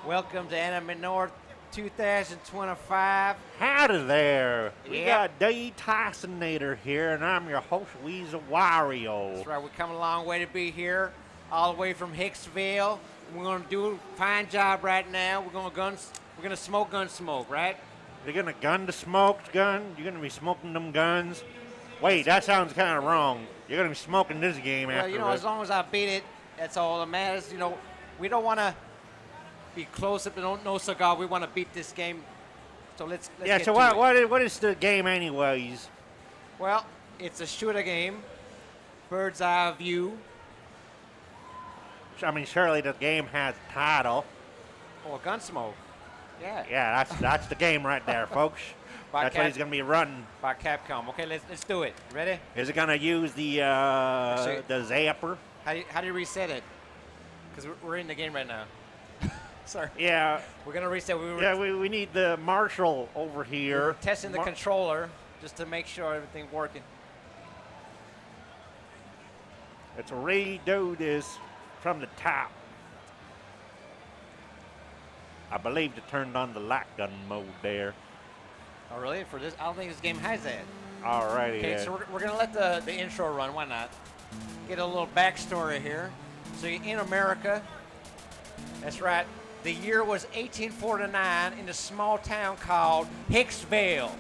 Welcome to Anime North 2025. Howdy there. We Yep. got DTysonator here, and I'm your host, Weezer Wario. That's right, we've come a long way to be here, all the way from Hicksville. We're gonna do a fine job right now. We're gonna smoke Gunsmoke, right? You're gonna gun the smoked gun? You're gonna be smoking them guns? Wait, that sounds kind of wrong. You're gonna be smoking this game Well, after as long as I beat it, that's all that matters. We don't want to be close up and no cigar. We want to beat this game. So let's yeah. get So to it. what is the game anyways? Well, it's a shooter game, bird's eye view. I mean, surely the game has a title. Or Gunsmoke. Yeah. Yeah, that's the game right there, folks. By That's what he's gonna be running. By Capcom. Okay, let's do it. Ready? Is it gonna use the zapper? How do you reset it? Because we're in the game right now. Sorry. Yeah. We're gonna reset. We need the marshal over here. We're testing the controller just to make sure everything's working. Let's redo this from the top. I believe it turned on the light gun mode there. Oh, really? For this, I don't think this game has that. Alrighty. Okay, then. so we're gonna let the intro run. Why not? Get a little backstory here. So you're in America. That's right. The year was 1849 in a small town called Hicksville,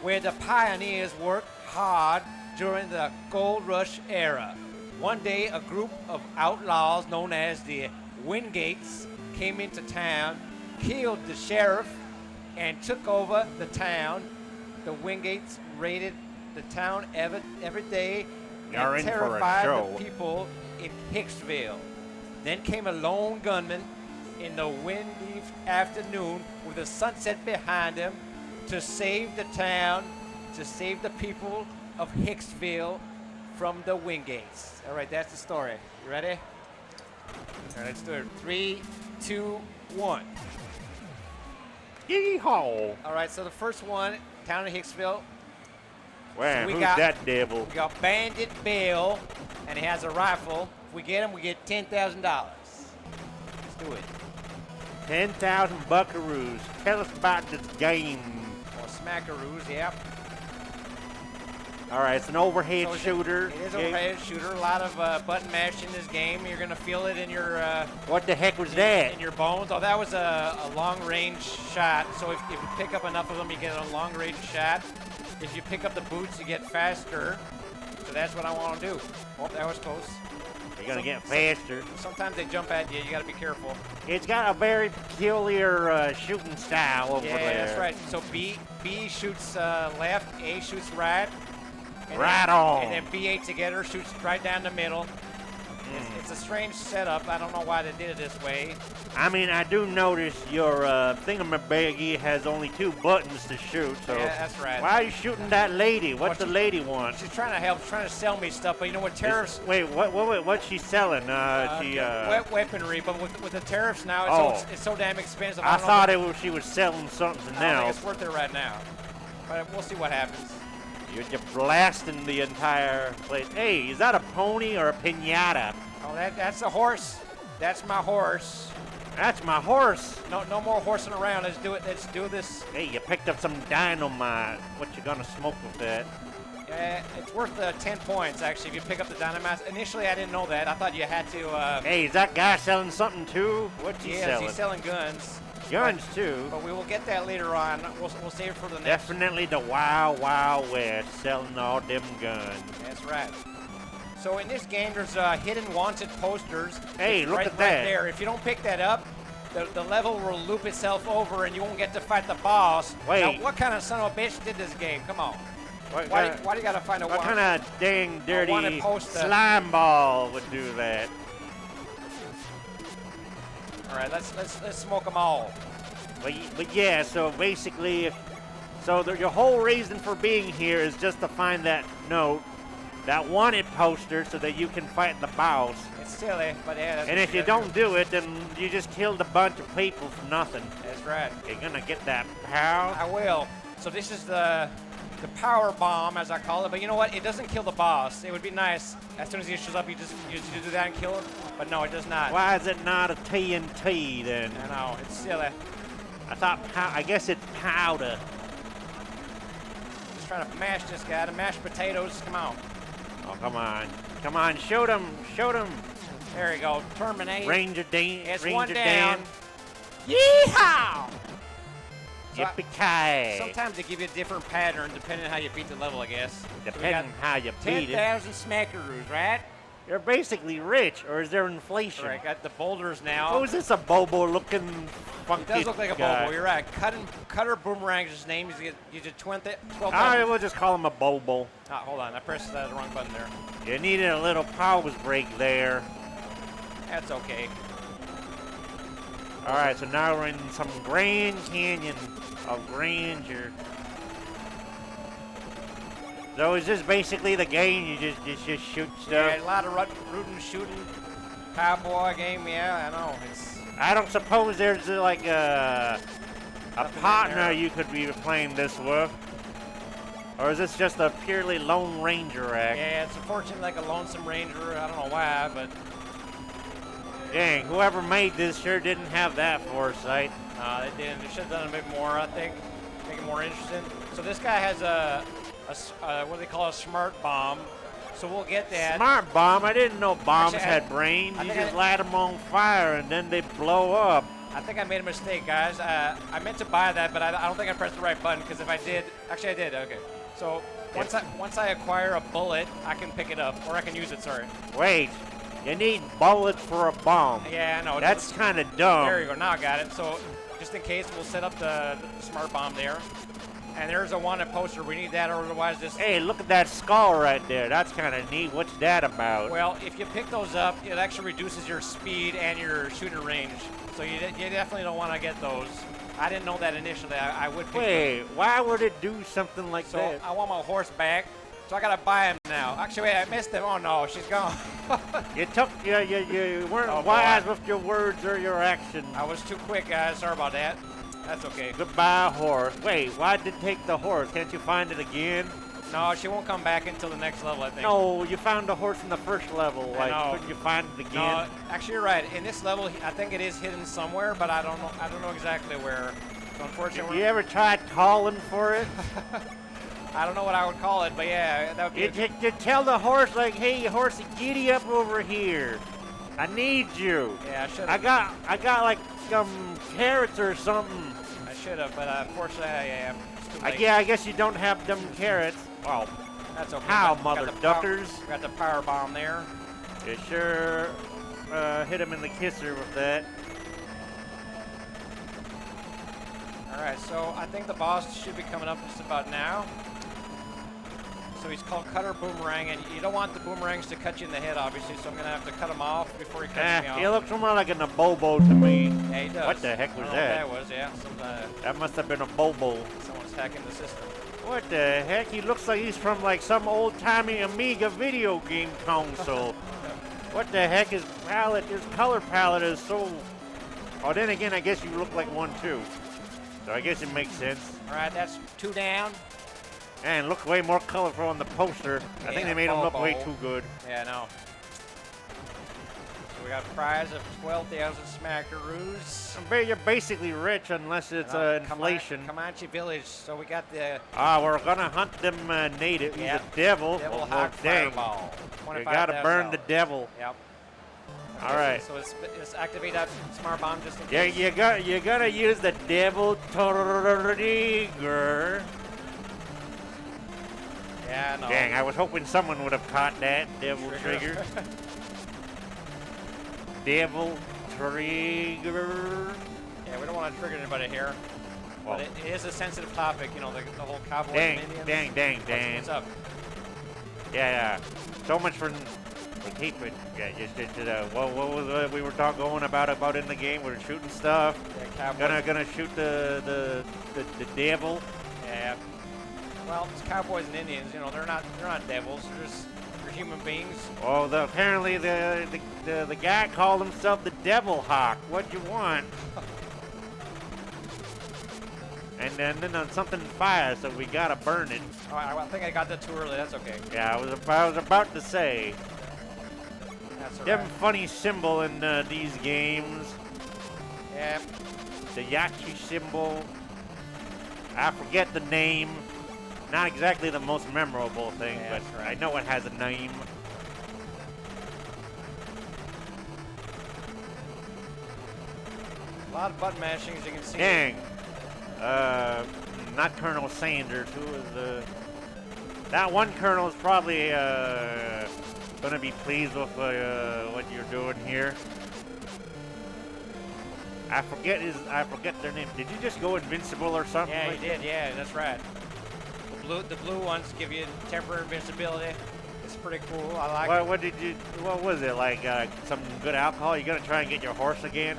where the pioneers worked hard during the gold rush era. One day, a group of outlaws known as the Wingates came into town, killed the sheriff, and took over the town. The Wingates raided the town every day You're and in for a terrified show. the people in Hicksville. Then came a lone gunman in the windy afternoon with the sunset behind him to save the town, to save the people of Hicksville from the Wingates. All right, that's the story. You ready? All right, let's do it. 3, 2, 1. Yeehaw! All right, so the first one, town of Hicksville. Wow, we who's got- that devil? We got Bandit Bill, and he has a rifle. If we get him, we get $10,000. Let's do it. 10,000 buckaroos. Tell us about this game. Or Smackaroos, yep. Alright, it's an overhead So shooter. It is an overhead shooter. A lot of button mash in this game. You're gonna feel it in your What the heck was that? in your bones. Oh, that was a long range shot. So if you pick up enough of them, you get a long range shot. If you pick up the boots, you get faster. So that's what I want to do. Oh, that was close. You're gonna get faster. Sometimes they jump at you. You gotta be careful. It's got a very peculiar shooting style over Yeah, there. that's right. So B shoots left, A shoots right. And Right then, on. And then B8 together shoots right down the middle. It's a strange setup. I don't know why they did it this way. I mean, I do notice your thingamabaggy has only 2 buttons to shoot, so... Yeah, that's right. Why are you shooting that lady? What's the lady want? She's trying to help. She's trying to sell me stuff, but you know what? Tariffs. Wait, what's she selling? Weaponry, but with the tariffs now, it's so damn expensive. I don't know thought she was selling something I don't think else. it's worth it right now. But we'll see what happens. You're blasting the entire place. Hey, is that a pony or a pinata? Oh, that's a horse. That's my horse. That's my horse. No more horsing around. Let's do it. Let's do this. Hey, you picked up some dynamite. What you gonna smoke with that? It's worth 10 points, actually, if you pick up the dynamite. Initially, I didn't know that. I thought you had to... Hey, is that guy selling something too? What's he yes, selling? he's selling guns. Guns too. But we will get that later on. We'll save it for the next. Definitely the Wild Wild West, selling all them guns. That's right. So in this game, there's hidden wanted posters. Hey, look right, at that. Right there. If you don't pick that up, the level will loop itself over, and you won't get to fight the boss. Wait. Now, what kind of son of a bitch did this game? Come on. Why do you gotta find a What kind of dang dirty wanted poster? slime ball would do that? All right, let's smoke them all. But yeah, so basically, your whole reason for being here is just to find that note, that wanted poster, so that you can fight the boss. It's silly, but yeah. That's And what if you gotta don't do it, then you just killed a bunch of people for nothing. That's right. You're gonna get that power. I will. So this is the power bomb, as I call it. But you know what? It doesn't kill the boss. It would be nice as soon as he shows up, you just do that and kill him. But no, it does not. Why is it not a TNT then? I know, it's silly. I guess it's powder. Just trying to mash this guy. The mashed potatoes, come on. Oh, come on. Come on, shoot him. Shoot him. There you go, terminate. Ranger Dan. It's Ranger one down. Dan. Yeehaw! So Yippee-ki-yay. sometimes they give you a different pattern depending on how you beat the level, I guess. Depending on how you beat it. 10,000 smackaroos, right? You're basically rich, or is there inflation? All right, got the boulders now. Oh, is this a Bobo-looking funky It does look like a guy? Bobo, you're right. Cutter Boomerang's his name. He's a 12 All right, we'll just call him a Bobo. Ah, hold on, I pressed the wrong button there. You needed a little pause break there. That's okay. All right, so now we're in some Grand Canyon of grandeur. So is this basically the game? You just shoot stuff? Yeah, a lot of rooting, shooting, cowboy game. Yeah, I know. I don't suppose there's like a Nothing partner in there. you could be playing this with, or is this just a purely Lone Ranger act? Yeah, it's unfortunately like a Lonesome Ranger. I don't know why, but Dang, whoever made this sure didn't have that foresight. they didn't. They should have done a bit more, I think. Make it more interesting. So this guy has a what do they call a smart bomb. So we'll get that. Smart bomb? I didn't know bombs Actually, had brains. I You think just light them on fire and then they blow up. I think I made a mistake, guys. I meant to buy that, but I don't think I pressed the right button, because if I did, actually I did, okay. So once I acquire a bullet, I can pick it up, or I can use it, sorry. Wait, you need bullets for a bomb. Yeah, I know. That's kind of dumb. There you go, now I got it. So just in case, we'll set up the smart bomb there. And there's a wanted poster. We need that, or otherwise this... Hey, look at that skull right there. That's kind of neat. What's that about? Well, if you pick those up, it actually reduces your speed and your shooting range. So you definitely don't want to get those. I didn't know that initially. I would pick Wait, them. why would it do something like So that? I want my horse back. So I gotta buy him now. Actually, wait, I missed him. Oh no, she's gone. You weren't Oh, wise boy. with your words or your actions. I was too quick, guys. Sorry about that. That's okay. Goodbye, horse. Wait, why did it take the horse? Can't you find it again? No, she won't come back until the next level, I think. No, you found the horse in the first level. I Like, know. couldn't you find it again? No, actually, you're right. In this level, I think it is hidden somewhere, but I don't know exactly where. So unfortunately, You ever tried calling for it? I don't know what I would call it, but yeah, that would be. You tell the horse, like, hey, horsey, giddy up over here. I need you. Yeah, I should I have. got like some carrots or something. I should have, but unfortunately, yeah, it's too late. Yeah, I guess you don't have them carrots. Well, That's okay. how, Got mother the power- duckers? Got the power bomb there. You sure hit him in the kisser with that. All right, so I think the boss should be coming up just about now. So he's called Cutter Boomerang, and you don't want the boomerangs to cut you in the head, obviously, so I'm going to have to cut him off before he cuts me off. He looks more like an bobo to me. Yeah, he does. What the heck was I don't know that? what that was, yeah. That must have been a bobo. Someone's hacking the system. What the heck? He looks like he's from like some old-timey Amiga video game console. What the heck? His color palette is so... Oh, then again, I guess you look like one too. So I guess it makes sense. All right, that's 2 down. And look way more colorful on the poster. I think they made him look way too good. Yeah, I know. So we got a prize of 12,000 smackaroos. You're basically rich unless it's inflation. Comanche Village. So we got the We're gonna hunt them natives. Yep. The devil. Devil Oh, Hawk dang. Fireball. You gotta burn the $25,000. devil. Yep. All right. So let's activate that smart bomb just in Yeah, case. you gotta use the devil trigger. Yeah, no. Dang, I was hoping someone would have caught that devil trigger. Devil trigger. Yeah, we don't want to trigger anybody here. Well, But it is a sensitive topic, you know, the whole Cowboy dang, and Indians. dang. What's up? Yeah. So much for keeping. Yeah, just what was we were going about in the game? We were shooting stuff. Yeah, Cowboys. Gonna shoot the devil. Yeah. Well, it's Cowboys and Indians. You know, they're not devils. They're human beings. Oh, apparently the guy called himself the Devil Hawk. What you want? And then something fires, so we gotta burn it. Oh, I think I got that too early. That's okay. Yeah, I was about to say. That's That's all Them right. funny symbol in these games. Yep. The Yachi symbol. I forget the name. Not exactly the most memorable thing, Yeah, but that's right. I know it has a name. A lot of button mashing, as you can see. Dang. Not Colonel Sanders. Who is the... That one colonel is probably going to be pleased with what you're doing here. I forget their name. Did you just go invincible or something? Yeah, like you did. Yeah, that's right. The blue ones give you temporary invincibility. It's pretty cool. I like it. What was it, like some good alcohol? You gonna try and get your horse again?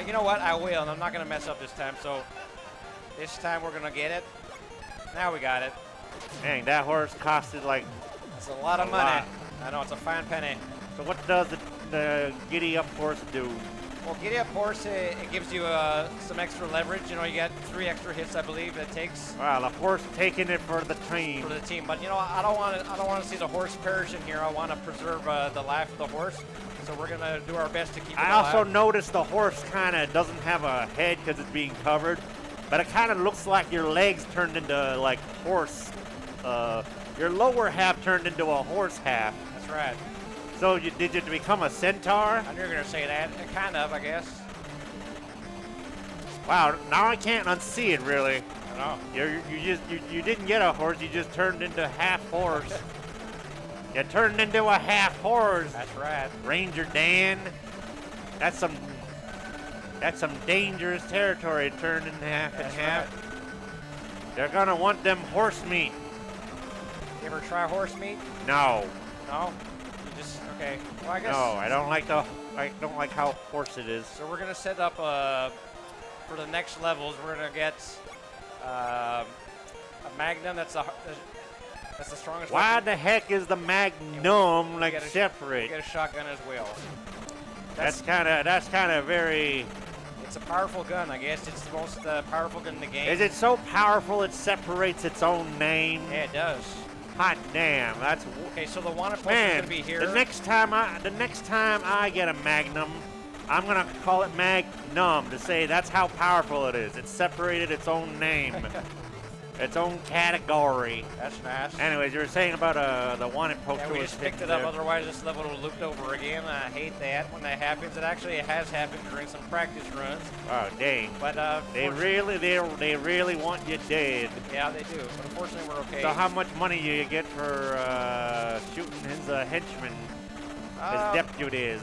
You know what? I will, and I'm not going to mess up this time. So this time we're going to get it. Now we got it. Dang, that horse costed like... It's a lot of money. lot. I know, it's a fine penny. So what does the giddy up horse do? Well, giddy up horse, it gives you some extra leverage. You know, you got 3 extra hits, I believe, it takes Well, the horse taking it for the team. for the team. But you know, I don't want to see the horse perish in here. I want to preserve the life of the horse. So we're gonna do our best to keep it I alive. also noticed the horse kind of doesn't have a head because it's being covered, but it kind of looks like your legs turned into like horse. Your lower half turned into a horse half. That's right. So did you become a centaur? I knew you were gonna say that. Kind of, I guess. Wow, now I can't unsee it really. I know. You didn't get a horse, you just turned into half horse. You turned into a half horse. That's right. Ranger Dan. That's some dangerous territory turned in half and That's half. right. They're gonna want them horse meat. You ever try horse meat? No. No. You just okay. Well, I guess. No, I don't like how horse it is. So we're gonna set up for the next levels. We're gonna get a Magnum. That's the strongest. Why weapon. the heck is the Magnum like You get separate? a shotgun as well. That's kind of very. It's a powerful gun, I guess. It's the most powerful gun in the game. Is it so powerful it separates its own name? Yeah, it does. Hot damn, that's Okay, so the wanted poster is man. gonna be here. The next time I get a Magnum, I'm gonna call it Magnum to say that's how powerful it is. It separated its own name, its own category. That's nice. Anyways, you were saying about the wanted poster. Yeah, we was just picked it hidden up. there. Otherwise, this level will looped over again. I hate that when that happens. It has happened during some practice runs. Oh dang! But They really want you dead. yeah, they do. But unfortunately, we're okay. So how much money do you get for shooting his henchman, his deputies?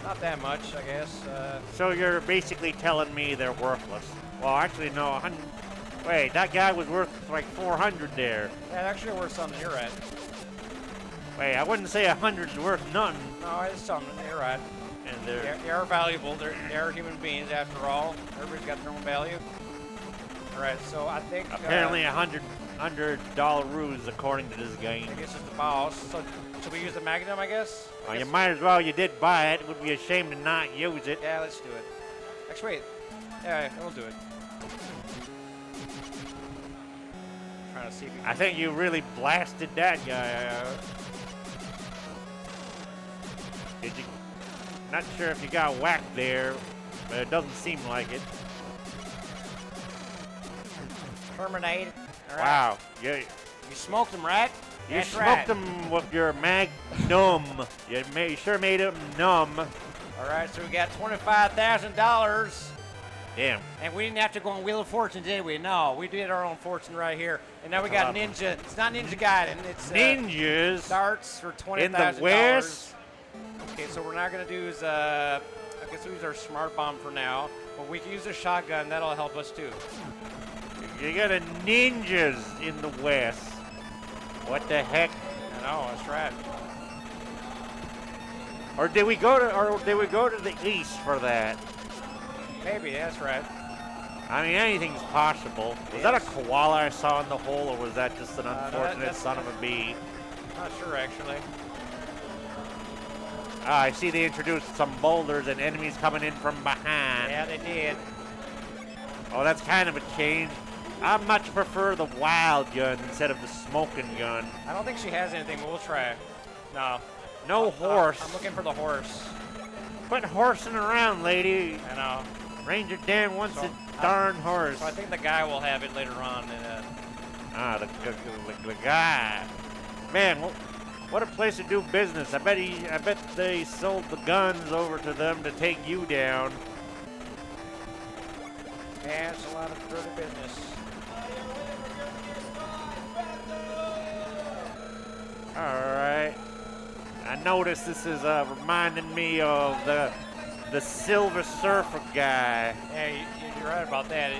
Not that much, I guess. So you're basically telling me they're worthless. Well, actually, no. Wait, that guy was worth like 400 there. Yeah, actually, worth something. You're right. Wait, I wouldn't say 100's worth nothing. No, it's something. You're right. And they're They are valuable. They are human beings, after all. Everybody's got their own value. All right, so I think apparently $100 ruse according to this game. I guess it's the boss. So should we use the Magnum? I guess. Well, you might as well. You did buy it. It would be a shame to not use it. Yeah, let's do it. Actually, wait. Yeah, we'll do it. Trying to see if we can. I think you really blasted that guy. Did you? Not sure if you got whacked there, but it doesn't seem like it. Terminate. All right. Wow. You smoked him, right? That's smoked right. him with your Magnum. You sure made him numb. All right, so we got $25,000. Damn. And we didn't have to go on Wheel of Fortune, did we? No, we did our own fortune right here. And now we got Ninja. It's not Ninja Gaiden. It's Ninjas darts for $20,000. in the West. Okay, so we're not going to do is, I guess we use our smart bomb for now. But we can use a shotgun. That'll help us too. You got a ninjas in the West. What the heck? I know, that's right. Or did we go to the east for that? Maybe, that's right. I mean, anything's possible. Was that a koala I saw in the hole, or was that just an unfortunate that's- son of a bee? Not sure, actually. I see they introduced some boulders and enemies coming in from behind. Yeah, they did. Oh, that's kind of a change. I much prefer the wild gun instead of the smoking gun. I don't think she has anything, but we'll try. No. No horse. I'm looking for the horse. Quit horsing around, lady. I know. Ranger Dan wants So, a darn horse. So I think the guy will have it later on. The guy. Man, what a place to do business. I bet they sold the guns over to them to take you down. Yeah, it's a lot of further business. Alright. I noticed this is reminding me of the Silver Surfer guy. Yeah, you're right about that.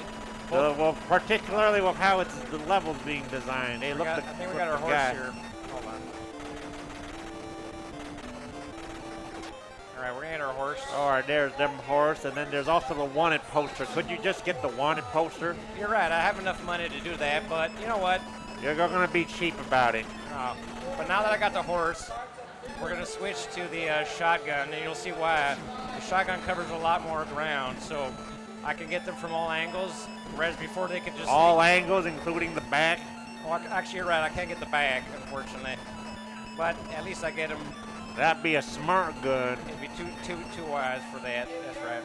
Well, particularly with how the levels being designed. Hey, I think we got our horse guy. here. Hold on. All right, we're gonna get our horse. All right, there's them horse, and then there's also the wanted poster. Could you just get the wanted poster? You're right. I have enough money to do that, but you know what? You're gonna be cheap about it. But now that I got the horse, we're gonna switch to the shotgun, and you'll see why. The shotgun covers a lot more ground, so I can get them from all angles, whereas before they could just... All angles, including the back? Oh, actually, you're right. I can't get the back, unfortunately. But at least I get them... That'd be a smart gun. It'd be too wise for that. That's right.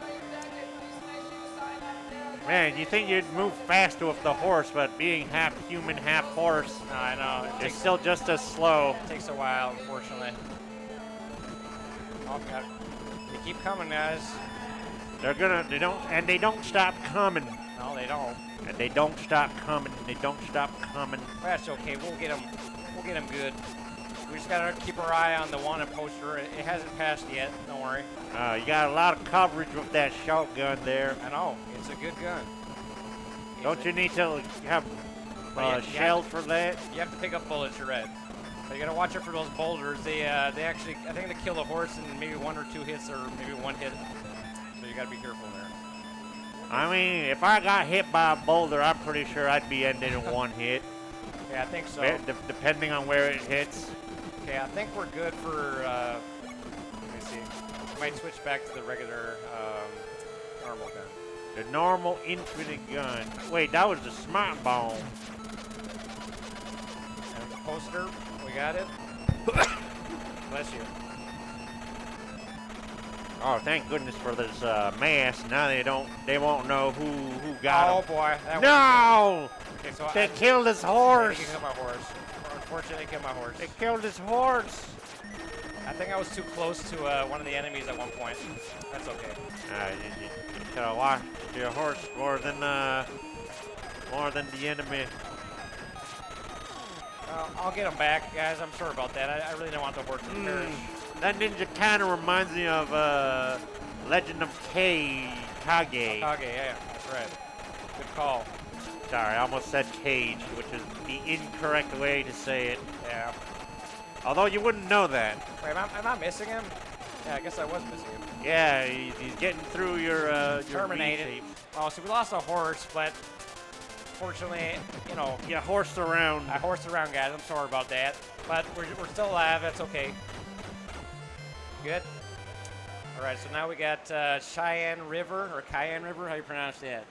Man, you think you'd move faster with the horse, but being half human, half horse, No, I know. it's still just as slow. It takes a while, unfortunately. Oh, God. They keep coming, guys. They don't stop coming. No, they don't. And they don't stop coming. They don't stop coming. That's okay. We'll get them. We'll get them good. We just gotta keep our eye on the wanted poster. It hasn't passed yet. Don't worry. You got a lot of coverage with that shotgun there. I know. It's a good gun. Don't you need to have shells for that? You have to pick up bullets. You're right. But you gotta watch out for those boulders. They actually, I think they kill the horse in maybe 1 or 2 hits, or maybe 1 hit. So you gotta be careful there. I mean, if I got hit by a boulder, I'm pretty sure I'd be ended in 1 hit. Yeah, I think so. Depending on where it hits. Okay, I think we're good for, let me see. We might switch back to the regular normal gun. The normal infinite gun. Wait, that was the smart bomb. And the poster, we got it. Bless you. Oh, thank goodness for this mask. Now they won't know who got him. Oh boy. No! Okay, so They killed his horse. They killed my horse. Unfortunately, they killed my horse. They killed his horse. I think I was too close to one of the enemies at one point. That's okay. You could have watched your horse more than the enemy. I'll get them back, guys. I'm sorry about that. I really don't want the horse to perish. That ninja kind of reminds me of Legend of Kage. Kage, yeah, that's right. Good call. Sorry, I almost said Cage, which is the incorrect way to say it. Yeah. Although you wouldn't know that. Wait, am I missing him? Yeah, I guess I was missing him. Yeah, he's getting through your Terminated. V-shape. Oh, so we lost a horse, but fortunately, you know. You horsed around. I horsed around, guys. I'm sorry about that. But we're still alive. That's okay. Good. All right, so now we got Cheyenne River, or Cayenne River. How do you pronounce that?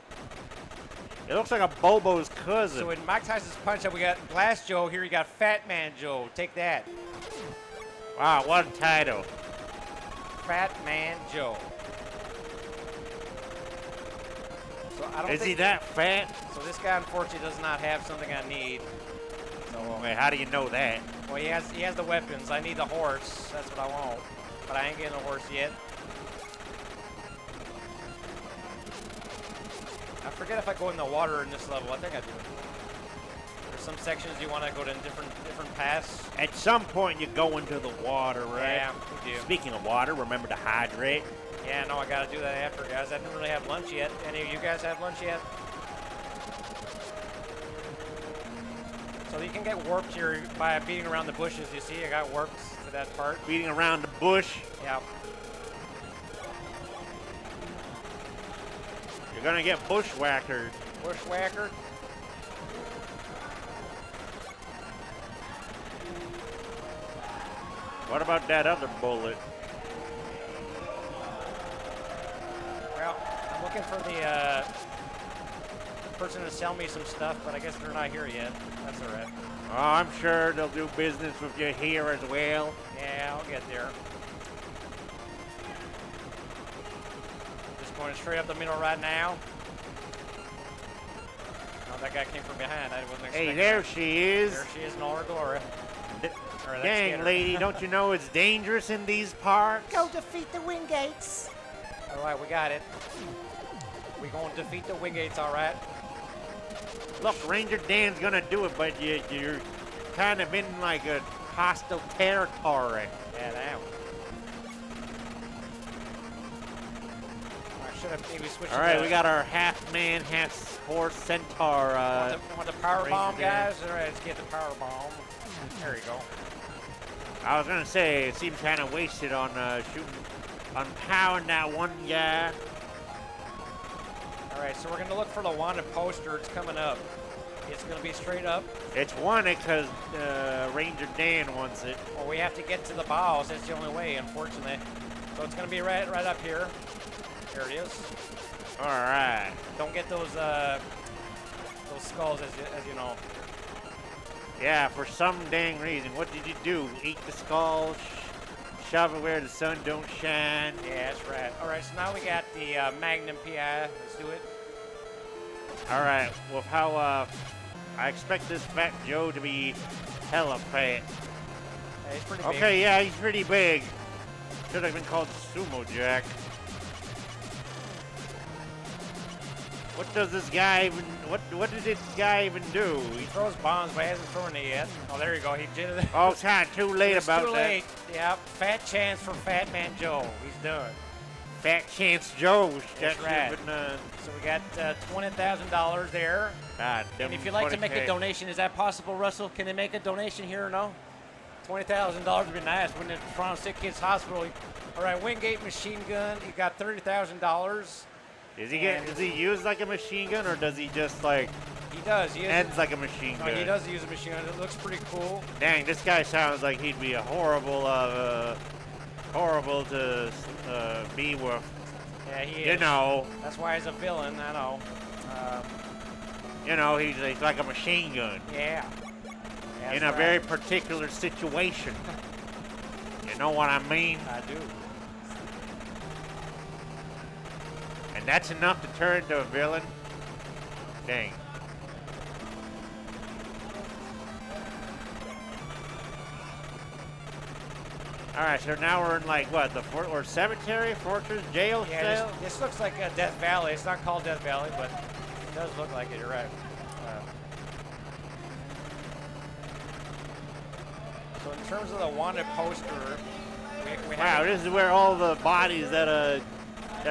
It looks like a Bobo's cousin. So in Mike Tyson's Punch-Out, we got Glass Joe. Here you got Fat Man Joe. Take that. Wow, what a title. Fat Man Joe. So I don't Is think, he that fat? So this guy, unfortunately, does not have something I need. So, Wait, how do you know that? well, he has the weapons. I need the horse. That's what I want. But I ain't getting the horse yet. I forget if I go in the water in this level. I think I do. There's some sections you want to go to different paths. At some point, you go into the water, right? Yeah, we do. Speaking of water, remember to hydrate. Yeah, no, I got to do that after, guys. I didn't really have lunch yet. Any of you guys have lunch yet? So you can get warped here by beating around the bushes. You see, I got warped to that part. Beating around the bush. Yeah. You're gonna get bushwhacked. Bushwhacker. What about that other bullet? Well, I'm looking for the person to sell me some stuff, but I guess they're not here yet. That's all right. Oh, I'm sure they'll do business with you here as well. Yeah, I'll get there. Just going straight up the middle right now. Oh, that guy came from behind. I wasn't expecting Hey, there that. she is. There she is in all her glory. Dang, lady, don't you know it's dangerous in these parts? Go defeat the Wingates. All right, we got it. We gonna defeat the Wingates, all right? Look, Ranger Dan's gonna do it, but you're kind of in like a hostile territory. Yeah, now. I should have maybe switched. All right, we got our half-man, half-horse centaur. Want the power Ranger bomb, Dan. guys? All right, let's get the power bomb. There you go. I was gonna say it seems kind of wasted on shooting, on powering that one guy. All right, so we're gonna look for the wanted poster. It's coming up. It's gonna be straight up. It's wanted because Ranger Dan wants it. Well, we have to get to the boss. That's the only way, unfortunately. So it's gonna be right up here. There it is. All right. Don't get those skulls, as you know. Yeah, for some dang reason. What did you do? Eat the skull, shove it where the sun don't shine. Yeah, that's right. All right, so now we got the Magnum PI. Let's do it. All right. Well, how I expect this Fat Joe to be hella fat. Hey, he's pretty big. Okay, yeah, he's pretty big. Should have been called Sumo Jack. What does this guy even? What did this guy even do? He throws bombs, but he hasn't thrown it yet. Oh, there you go. He did it. Oh, it's kind of too late It's about too that. late. Yep. Fat chance for Fat Man Joe. He's done. Fat Chance Joe. That's right. Been, So we got $20,000 there. God, And if you'd like to make a donation, is that possible, Russell? Can they make a donation here or no? $20,000 would be nice. When the Toronto Sick Kids Hospital. All right, Wingate machine gun. You got $30,000. Does he use like a machine gun, or does he just like He does. He ends like a machine No, gun? he does use a machine gun. It looks pretty cool. Dang, this guy sounds like he'd be a horrible to be with. Yeah, he is. You know, That's why he's a villain. I know. he's like a machine gun Yeah. That's in a right. very particular situation. You know what I mean? I do. And that's enough to turn into a villain. Dang. All right, so now we're in like what, the or cemetery, fortress, jail Yeah, cell? this looks like Death Valley. It's not called Death Valley, but it does look like it. You're right. So in terms of the wanted poster, we Wow, have. this is where all the bodies that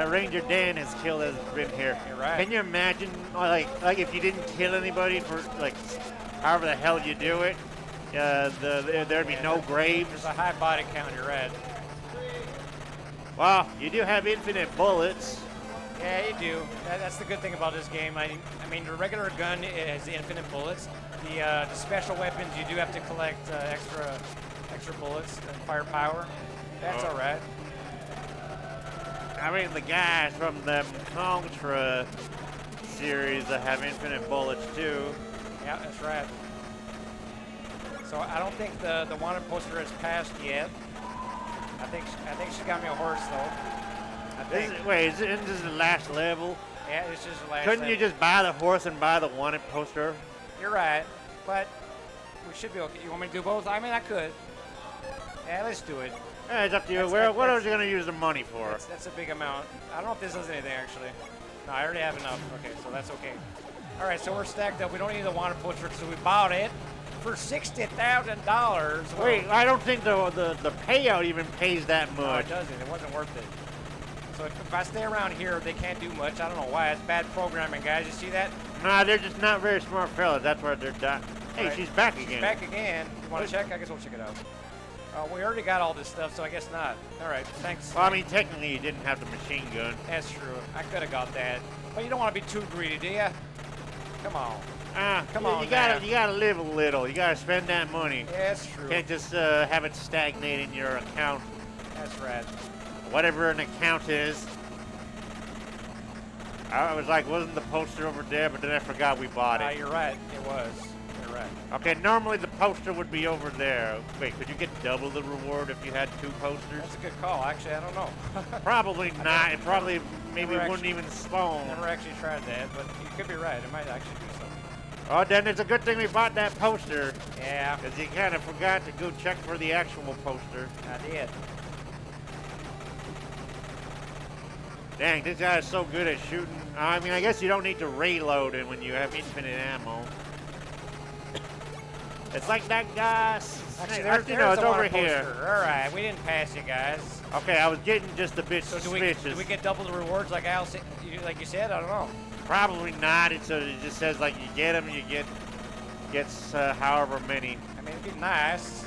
Ranger Dan has killed has been here. You're right. Can you imagine, like if you didn't kill anybody for like however the hell you do it, there'd be no graves. There's a high body count. You're right. Well, you do have infinite bullets. Yeah, you do. That's the good thing about this game. I mean, the regular gun has infinite bullets. The special weapons, you do have to collect extra bullets and firepower. That's all right. I mean, the guys from the Contra series that have infinite bullets too. Yeah, that's right. So I don't think the wanted poster has passed yet. I think she got me a horse though. I think. Isn't this the last level? Yeah, it's just the last. Couldn't you level. just buy the horse and buy the wanted poster? You're right, but we should be okay. You want me to do both? I mean, I could. Yeah, let's do it. Yeah, it's up to you. That's- What that's- are you going to use the money for? That's a big amount. I don't know if this does anything actually. No, I already have enough. Okay, so that's okay. All right, so we're stacked up. We don't need the wanted poster, so we bought it for $60,000. Wait, I don't think the payout even pays that No, much. it doesn't. It wasn't worth it. So if I stay around here, they can't do much. I don't know why. It's bad programming, guys. You see that? Nah, they're just not very smart fellas. That's why they're dying. Hey, Right. she's back again. Back again. You want to check? I guess we'll check it out. We already got all this stuff, so I guess not. All right, thanks. Well, I mean, technically, you didn't have the machine gun. That's true. I could have got that. But you don't want to be too greedy, do you? Come on. Come on, you gotta man. you gotta live a little. You gotta spend that money. Yeah, that's true. Can't just have it stagnate in your account, That's right. whatever an account is. I was like, wasn't the poster over there? But then I forgot we bought it. You're right. It was. You're right. Okay, normally the poster would be over there. Wait, could you get double the reward if you had 2 posters? That's a good call. Actually, I don't know. Probably not. It probably maybe never wouldn't even spawn. Never actually tried that, but you could be right. It might actually do something. Oh, then it's a good thing we bought that poster. Yeah. Because you kind of forgot to go check for the actual poster. I did. Dang, this guy is so good at shooting. I mean, I guess you don't need to reload it when you have infinite ammo. It's like that guy. Actually, It's over here. All right, we didn't pass you guys. Okay, I was getting just a bit So suspicious. do we get double the rewards like like you said? I don't know. Probably not. It just says like you get them, you get however many. I mean, it'd be nice.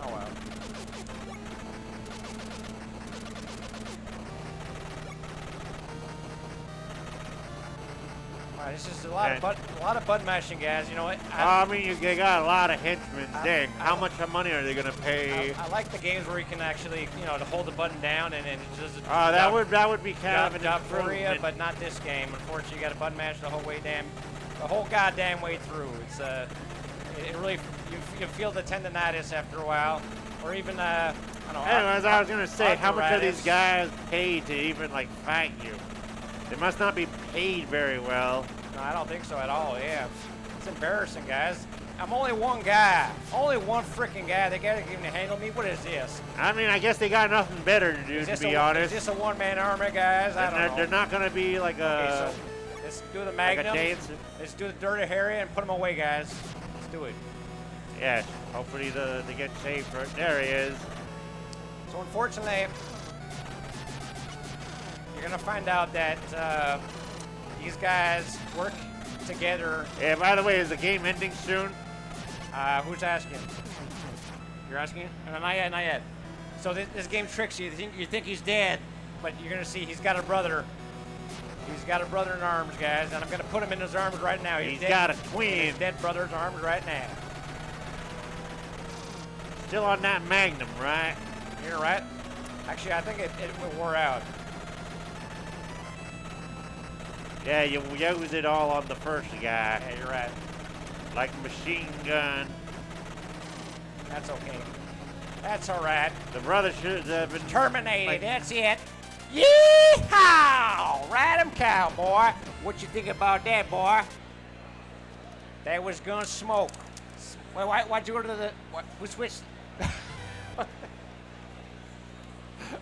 Oh well. All right, this is a lot of button mashing, guys. You know what? I mean, you got a lot of henchmen. Dang, how much money are they gonna pay? I like the games where you can actually, to hold the button down and it just. That would be kind of an job for you, improvement. but not this game. Unfortunately, you got to button mash the whole goddamn way through. It's it really you feel the tendonitis after a while, or even I don't know. Anyways, I was gonna say, how much are arthritis. these guys paid to even like fight you? They must not be paid very well. No, I don't think so at all. Yeah, it's embarrassing, guys. I'm only one guy, only one freaking guy. They gotta even handle me. What is this? I mean, I guess they got nothing better to do, to be honest. Is this a one-man army, guys? I don't know. They're not gonna be like a. Okay, so let's do the Magnum. Let's do the Dirty Harry and put them away, guys. Let's do it. Yes, hopefully they get saved for it. There he is. So unfortunately, you're gonna find out that these guys work together. Yeah, by the way, is the game ending soon? Who's asking? You're asking? No, not yet, not yet. So this game tricks you. You think he's dead, but you're gonna see he's got a brother. He's got a brother in arms, guys, and I'm gonna put him in his arms right now. He's got a twin. His dead brother's arms right now. Still on that Magnum, right? You're right. Actually, I think it wore out. Yeah, you use it all on the first guy. Yeah, you're right. Like machine gun. That's okay. That's all right. The brother should have been Terminated. That's it. Yeehaw! Ride 'em, cowboy. What you think about that, boy? That was Gunsmoke. Why'd you go to the? We switched.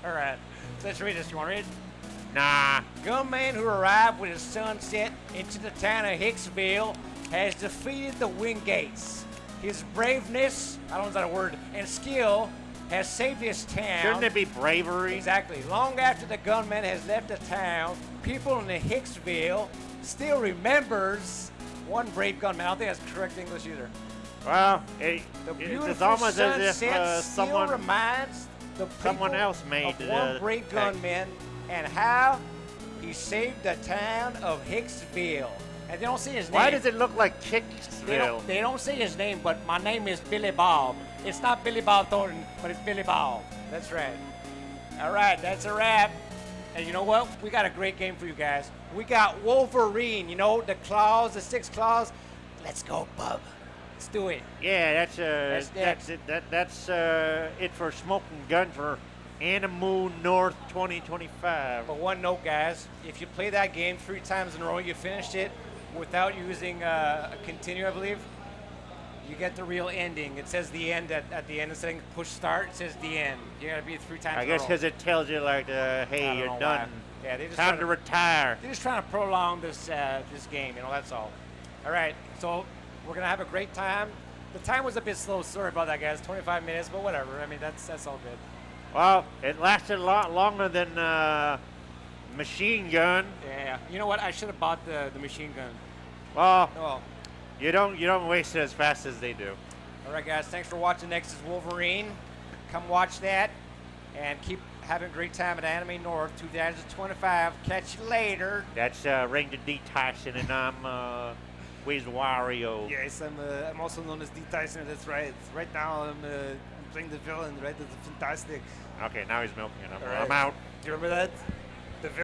All right. Let's read this. You want to read? Nah. Gunman who arrived with his sunset into the town of Hicksville has defeated the Wingates. His braveness, I don't know if that's a word, and skill has saved his town. Shouldn't it be bravery? Exactly. Long after the gunman has left the town, people in the Hicksville still remembers one brave gunman. I don't think that's correct English either. Well, The it's almost as if still reminds the someone people else made of one brave gunman and how he saved the town of Hicksville. And they don't say his name. Why does it look like Kicksville? They don't say his name, but my name is Billy Bob. It's not Billy Bob Thornton, but it's Billy Bob. That's right. All right, that's a wrap. And you know what? We got a great game for you guys. We got Wolverine, the claws, the 6 claws. Let's go, bub. Let's do it. Yeah, that's it. That's it for Smoking Gun for Animu North 2025. But one note, guys, if you play that game 3 times in a row, you finished it without using a continue, I believe, you get the real ending. It says the end at the end. Instead of push start, it says the end. You gotta be 3 times I guess because it tells you like, hey, you're done. Yeah, they just time to retire. They're just trying to prolong this game. That's all. All right, so we're gonna have a great time. The time was a bit slow. Sorry about that, guys. 25 minutes, but whatever. I mean, that's all good. Well, it lasted a lot longer than Machine Gun. Yeah. You know what? I should have bought the machine gun. Well, you don't waste it as fast as they do. All right, guys. Thanks for watching Next is Wolverine. Come watch that, and keep having a great time at Anime North 2025. Catch you later. That's Ranger DTysonator, and I'm Wiz Wario. Yes, I'm also known as DTysonator. That's right. Right now I'm playing the villain. Right, that's fantastic. Okay, now he's milking it. All right. I'm out. Do you remember that?